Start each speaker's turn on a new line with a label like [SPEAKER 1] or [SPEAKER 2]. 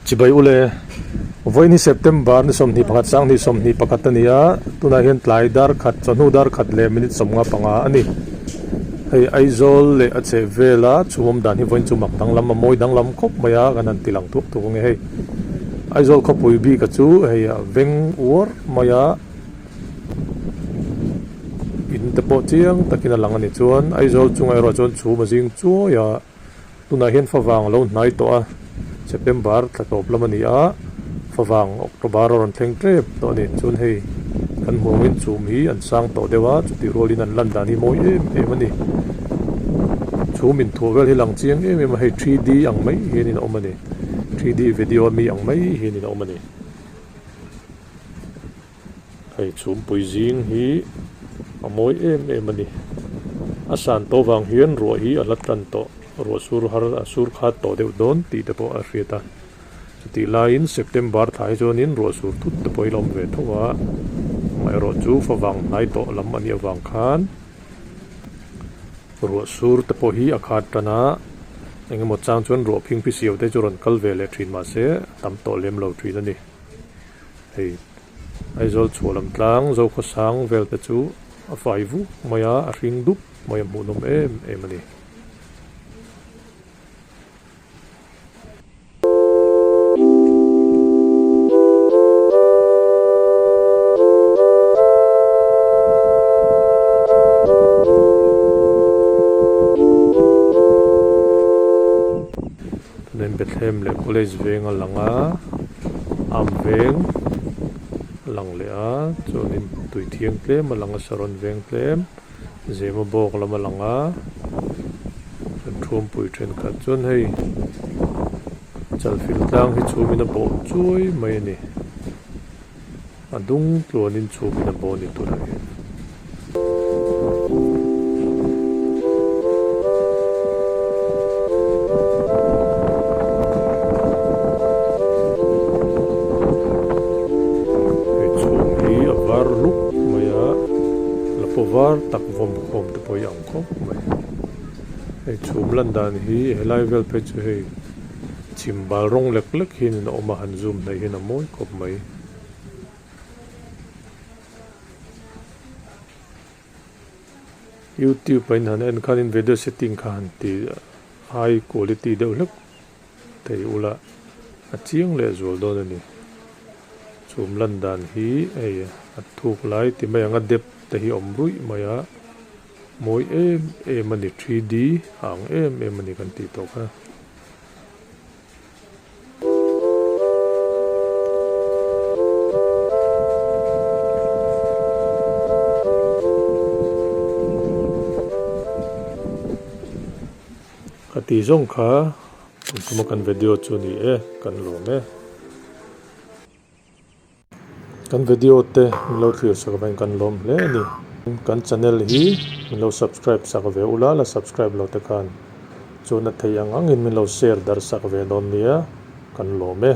[SPEAKER 1] Chhimbal ule voi ni September ni somni pakhat sang ni somni pakhat ania tuna hian tlai dar khat chonu dar khat le minute somnga panga ani hei Aizawl le a che vela chumam dan hi voin chumak danglam mawi danglam khop maya kanan tilang tuk tu nge hei Aizawl khopui bi ka chu hei veng ur maya in te po chiang takin a lang ani chuan Aizawl chungai ro chuan chu ma jing chu ya tuna hian fawang lo hnai to a September tlatop lam ani a fawang October ron thleng trep to ni chun hei kan hmawngin chum hi an sang to dewa chuti rolin an lan dan hi mawi em ani chumin thuvel hi lang chiang em hei 3D ang mai hian in omani 3D video mi ang mai hian in omani hei chum pui jing hi a mawi em ani asan to wang hian ro hi a latran to ro sur khat to deuh don ti te po a hriata chuti lain September thai chuanin ro sur thut te poi lom ve thowa mai ro chu fawang nai to lam ani awang khan ro sur te po hi a khat tana engemaw chang chuan ro phing pi siau te chu ron kal ve le thin ma se tam to lem lo thin ani hei Aizawl chualam tlang zo kho sang vel te chu a fai vu maya a hring dup maya mu nom em ani Bethlehem le college veng a langa am veng lang le a chuanin tui thiang tlem a langa saron veng tlem zema bawk lam a langa thum pui then khat chuan hei chalfil tlang hi chumin a bawh chuai mai ani a dung tluanin chumin a bawh ni tur hi var tak vom khom te poi ang khop mai hei chhum lan dan hi helai vel pe chu hei Chhimbal rawng lek lek hin in oma han zoom nei hin a mawi khop mai YouTube pain han en khan in video setting khan ti high quality deuh hlek thei ula a chiang le zol don ani chhum lan dan hi ei a thuk lai ti mai anga dep te hi omrui maya mawi em ani 3D ang em ani kan ti to kha kati zong kha kuma kan video chu ni kan lo me kan video te lo thlir sakavain kan lom hle ni kan channel hi lo subscribe sakave ula la subscribe lo te kan chuna thei angin min lo share dar sakave don nia kan lo me